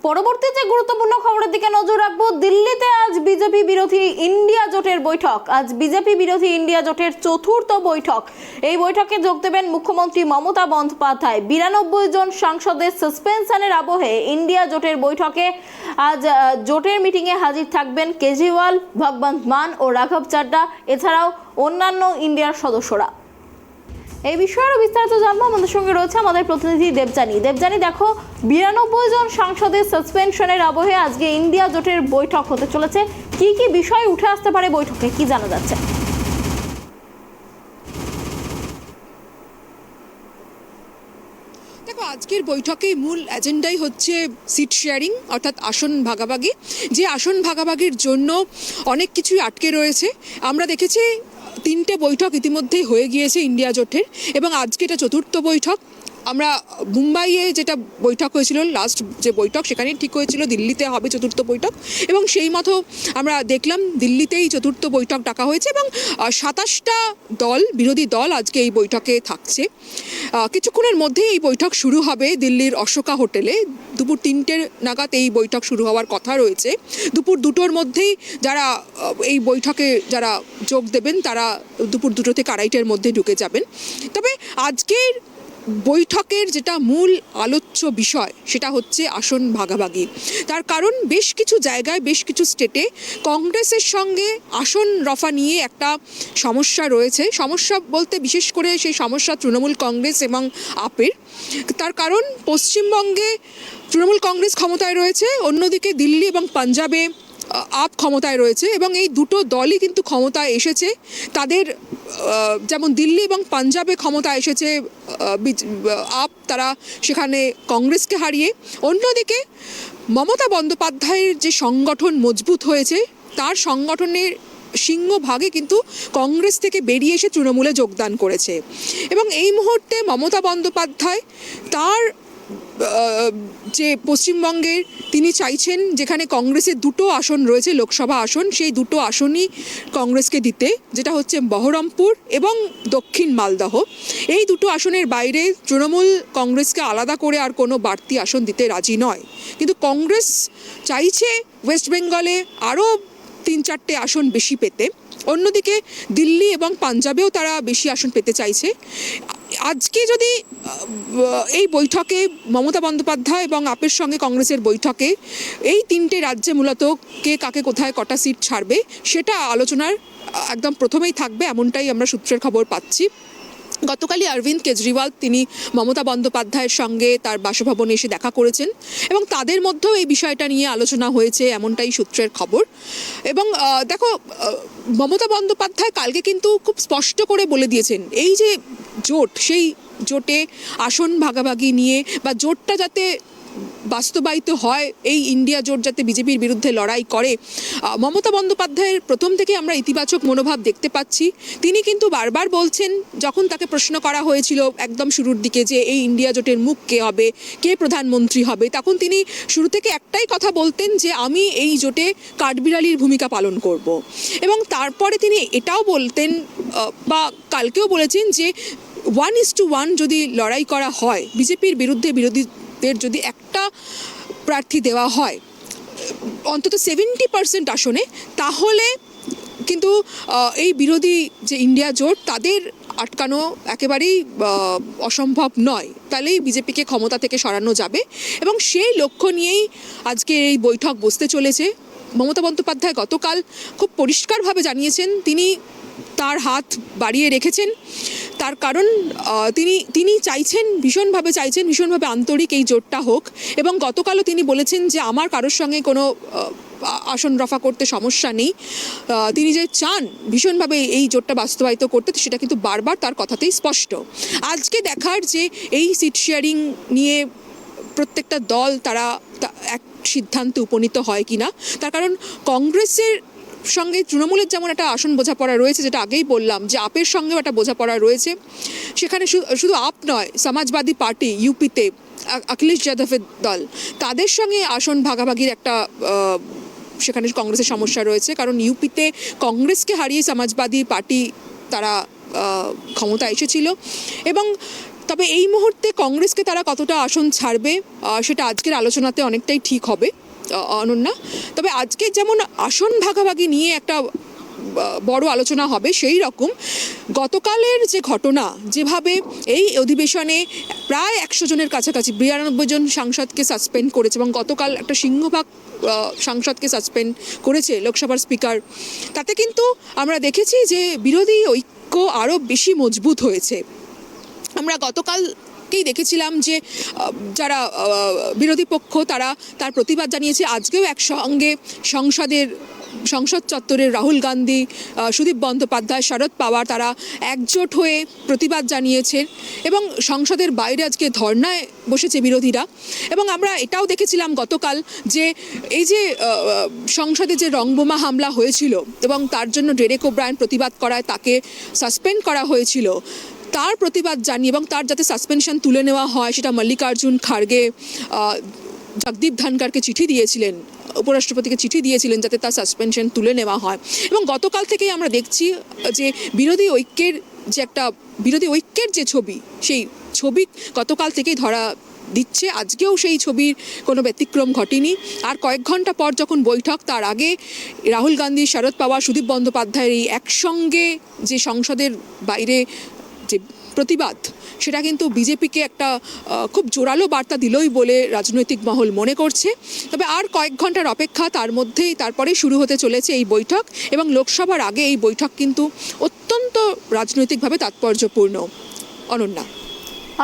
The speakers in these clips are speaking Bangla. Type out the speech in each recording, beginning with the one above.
পরবর্তী যে গুরুত্বপূর্ণ খবরের দিকে নজর রাখবো, দিল্লিতে আজ বিজেপি বিরোধী ইন্ডিয়া জোটের বৈঠক। আজ বিজেপি বিরোধী ইন্ডিয়া জোটের চতুর্থ বৈঠক। এই বৈঠকে যোগ দেবেন মুখ্যমন্ত্রী মমতা বন্দ্যোপাধ্যায়। 92 জন সাংসদের সাসপেনশনের আবহে ইন্ডিয়া জোটের বৈঠকে আজ জোটের মিটিংয়ে হাজির থাকবেন কেজরিওয়াল, ভগবন্ত মান ও রাঘব চাড্ডা, এছাড়াও অন্যান্য ইন্ডিয়ার সদস্যরা। এই বিষয়ে বিস্তারিত জানবো, আমাদের সঙ্গে রয়েছে আমাদের প্রতিনিধি দেবযানী। দেখো, 92 জন সাংসদের সাসপেনশনের আবহে আজকে ইন্ডিয়া জোটের বৈঠক হতে চলেছে। কি কি বিষয় উঠে আসতে পারে বৈঠকে, কি জানা যাচ্ছে? দেখো, আজকের বৈঠকে মূল এজেন্ডাই হচ্ছে সিট শেয়ারিং, অর্থাৎ আসন ভাগাভাগি। যে আসন ভাগাভাগির জন্য অনেক কিছুই আটকে রয়েছে। আমরা দেখেছি 3টে বৈঠক ইতিমধ্যেই হয়ে গিয়েছে ইন্ডিয়া জোটের, এবং আজকে এটা চতুর্থ বৈঠক। আমরা মুম্বাইয়ে যেটা বৈঠক হয়েছিল, লাস্ট যে বৈঠক, সেখানেই ঠিক হয়েছিল দিল্লিতে হবে চতুর্থ বৈঠক, এবং সেই মতো আমরা দেখলাম দিল্লিতেই চতুর্থ বৈঠক ডাকা হয়েছে, এবং 27টা দল, বিরোধী দল আজকে এই বৈঠকে থাকছে। কিছুক্ষণের মধ্যেই এই বৈঠক শুরু হবে দিল্লির অশোকা হোটেলে। দুপুর 3টে নাগাদ এই বৈঠক শুরু হওয়ার কথা রয়েছে। দুপুর 2টোর মধ্যেই যারা এই বৈঠকে যারা যোগ দেবেন তারা দুপুর 2টো থেকে 2:30টার মধ্যে ঢুকে যাবেন। তবে আজকের বৈঠকের যেটা মূল আলোচ্য বিষয় সেটা হচ্ছে আসন ভাগাভাগি। তার কারণ বেশ কিছু জায়গায়, বেশ কিছু স্টেটে কংগ্রেসের সঙ্গে আসন রফা নিয়ে একটা সমস্যা রয়েছে। সমস্যা বলতে বিশেষ করে সেই সমস্যা তৃণমূল কংগ্রেস এবং আপের। তার কারণ পশ্চিমবঙ্গে তৃণমূল কংগ্রেস ক্ষমতায় রয়েছে, অন্যদিকে দিল্লি এবং পাঞ্জাবে আপ ক্ষমতায় রয়েছে, এবং এই দুটো দলই কিন্তু ক্ষমতায় এসেছে। তাদের যেমন দিল্লি এবং পাঞ্জাবে ক্ষমতা এসেছে আপ, তারা সেখানে কংগ্রেসকে হারিয়ে। অন্যদিকে মমতা বন্দ্যোপাধ্যায়ের যে সংগঠন মজবুত হয়েছে, তার সংগঠনের সিংহভাগে কিন্তু কংগ্রেস থেকে বেরিয়ে এসে তৃণমূলে যোগদান করেছে। এবং এই মুহূর্তে মমতা বন্দ্যোপাধ্যায় তার যে পশ্চিমবঙ্গের তিনি চাইছেন, যেখানে কংগ্রেসের 2টো আসন রয়েছে লোকসভা আসন, সেই 2টো আসনই কংগ্রেসকে দিতে, যেটা হচ্ছে বহরমপুর এবং দক্ষিণ মালদহ। এই 2টো আসনের বাইরে তৃণমূল কংগ্রেসকে আলাদা করে আর কোনো বাড়তি আসন দিতে রাজি নয়। কিন্তু কংগ্রেস চাইছে ওয়েস্ট বেঙ্গলে আরও 3-4টে আসন বেশি পেতে। অন্যদিকে দিল্লি এবং পাঞ্জাবেও তারা বেশি আসন পেতে চাইছে। আজকে যদি এই বৈঠকে মমতা বন্দ্যোপাধ্যায় এবং আপের সঙ্গে কংগ্রেসের বৈঠকে এই 3টে রাজ্যে মূলত কে কাকে কোথায় কটা সিট ছাড়বে সেটা আলোচনার একদম প্রথমেই থাকবে, এমনটাই আমরা সূত্রের খবর পাচ্ছি। গতকালই অরবিন্দ কেজরিওয়াল তিনি মমতা বন্দ্যোপাধ্যায়ের সঙ্গে তার বাসভবনে এসে দেখা করেছেন, এবং তাদের মধ্যেও এই বিষয়টা নিয়ে আলোচনা হয়েছে, এমনটাই সূত্রের খবর। এবং দেখো, মমতা বন্দ্যোপাধ্যায় কালকে কিন্তু খুব স্পষ্ট করে বলে দিয়েছেন, এই যে জোট, সেই জোটে আসন ভাগাভাগি নিয়ে বা জোটটা যাতে বাস্তবায়িত হয়, এই ইন্ডিয়া জোট যাতে বিজেপির বিরুদ্ধে লড়াই করে, মমতা বন্দ্যোপাধ্যায়ের প্রথম থেকে আমরা ইতিবাচক মনোভাব দেখতে পাচ্ছি। তিনি কিন্তু বারবার বলছেন, যখন তাকে প্রশ্ন করা হয়েছিল একদম শুরুর দিকে যে এই ইন্ডিয়া জোটের মুখ কে হবে, কে প্রধানমন্ত্রী হবে, তখন তিনি শুরু থেকে একটাই কথা বলতেন যে আমি এই জোটে কাঠবিড়ালির ভূমিকা পালন করব। এবং তারপরে তিনি এটাও বলতেন, বা কালকেও বলেছেন, যে 1:1 যদি লড়াই করা হয়, বিজেপির বিরুদ্ধে বিরোধীদের যদি একটা প্রার্থী দেওয়া হয় অন্তত 70% আসনে, তাহলে কিন্তু এই বিরোধী যে ইন্ডিয়া জোট তাদের আটকানো একেবারেই অসম্ভব নয়। তাহলেই বিজেপিকে ক্ষমতা থেকে সরানো যাবে, এবং সেই লক্ষ্য নিয়েই আজকে এই বৈঠক বসতে চলেছে। মমতা বন্দ্যোপাধ্যায় গতকাল খুব পরিষ্কারভাবে জানিয়েছেন তিনি তার হাত বাড়িয়ে রেখেছেন। তার কারণ তিনি চাইছেন, ভীষণভাবে আন্তরিক এই জোটটা হোক। এবং গতকালও তিনি বলেছেন যে আমার কারোর সঙ্গে কোনো আসন রফা করতে সমস্যা নেই। তিনি যে চান ভীষণভাবে এই জোটটা বাস্তবায়িত করতে, সেটা কিন্তু বারবার তার কথাতেই স্পষ্ট। আজকে দেখার যে এই সিট শেয়ারিং নিয়ে প্রত্যেকটা দল তারা এক সিদ্ধান্তে উপনীত হয় কিনা। তার কারণ কংগ্রেসের সঙ্গে তৃণমূলের যেমন একটা আসন বোঝাপড়া রয়েছে, যেটা আগেই বললাম যে আপের সঙ্গেও একটা বোঝাপড়া রয়েছে। সেখানে শুধু আপ নয়, সমাজবাদী পার্টি ইউপিতে অখিলেশ যাদবের দল, তাদের সঙ্গে আসন ভাগাভাগির একটা সেখানে কংগ্রেসের সমস্যা রয়েছে। কারণ ইউপিতে কংগ্রেসকে হারিয়ে সমাজবাদী পার্টি তারা ক্ষমতা এসেছিল, এবং তবে এই মুহূর্তে কংগ্রেসকে তারা কতটা আসন ছাড়বে সেটা আজকের আলোচনাতে অনেকটাই ঠিক হবে অনন্যা। তবে আজকে যেমন আসন ভাগাভাগি নিয়ে একটা বড় আলোচনা হবে, সেই রকম গতকালের যে ঘটনা, যেভাবে এই অধিবেশনে প্রায় 100 জনের কাছাকাছি 92 জন সাংসদকে সাসপেন্ড করেছে এবং গতকাল একটা সিংহভাগ সাংসদকে সাসপেন্ড করেছে লোকসভার স্পিকার, তাতে কিন্তু আমরা দেখেছি যে বিরোধী ঐক্য আরও বেশি মজবুত হয়েছে। আমরা গতকালকেই দেখেছিলাম যে যারা বিরোধী পক্ষ তারা তার প্রতিবাদ জানিয়েছে। আজকেও একসঙ্গে সংসদ চত্বরের রাহুল গান্ধী, সুদীপ বন্দ্যোপাধ্যায়, শরদ পাওয়ার তারা একজোট হয়ে প্রতিবাদ জানিয়েছেন এবং সংসদের বাইরে আজকে ধর্নায় বসেছে বিরোধীরা। এবং আমরা এটাও দেখেছিলাম গতকাল যে এই যে সংসদে যে রংবোমা হামলা হয়েছিল এবং তার জন্য ডেরেক ওব্রায়েন প্রতিবাদ করায় তাকে সাসপেন্ড করা হয়েছিল, তার প্রতিবাদ জানিয়ে এবং তার যাতে সাসপেনশন তুলে নেওয়া হয় সেটা মল্লিকার্জুন খাড়গে জগদীপ ধনকরকে চিঠি দিয়েছিলেন, উপরাষ্ট্রপতিকে চিঠি দিয়েছিলেন যাতে তার সাসপেনশন তুলে নেওয়া হয়। এবং গতকাল থেকেই আমরা দেখছি যে বিরোধী ঐক্যের যে ছবি, সেই ছবি গতকাল থেকেই ধরা দিচ্ছে। আজকেও সেই ছবির কোনো ব্যতিক্রম ঘটেনি। আর কয়েক ঘন্টা পর যখন বৈঠক, তার আগে রাহুল গান্ধী, শরদ পাওয়ার, সুদীপ বন্দ্যোপাধ্যায়ের এই একসঙ্গে যে সংসদের বাইরে যে প্রতিবাদ, সেটা কিন্তু বিজেপিকে একটা খুব জোরালো বার্তা দিলই বলে রাজনৈতিক মহল মনে করছে। তবে আর কয়েক ঘন্টার অপেক্ষা, তার মধ্যেই তারপরে শুরু হতে চলেছে এই বৈঠক এবং লোকসভার আগে এই বৈঠক কিন্তু অত্যন্ত রাজনৈতিকভাবে তাৎপর্যপূর্ণ। অনন্যা,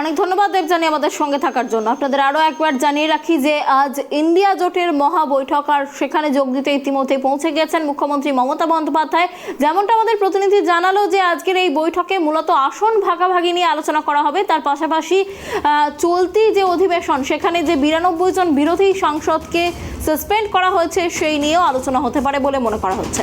অনেক ধন্যবাদ দেবযানী আমাদের সঙ্গে থাকার জন্য। আপনাদের আরও একবার জানিয়ে রাখি যে আজ ইন্ডিয়া জোটের মহা বৈঠক, আর সেখানে যোগ দিতে ইতিমধ্যে পৌঁছে গেছেন মুখ্যমন্ত্রী মমতা বন্দ্যোপাধ্যায়। যেমনটা আমাদের প্রতিনিধি জানালো যে আজকের এই বৈঠকে মূলত আসন ভাগাভাগি নিয়ে আলোচনা করা হবে। তার পাশাপাশি চলতি যে অধিবেশন, সেখানে যে 92 জন বিরোধী সাংসদকে সাসপেন্ড করা হয়েছে সেই নিয়েও আলোচনা হতে পারে বলে মনে করা হচ্ছে।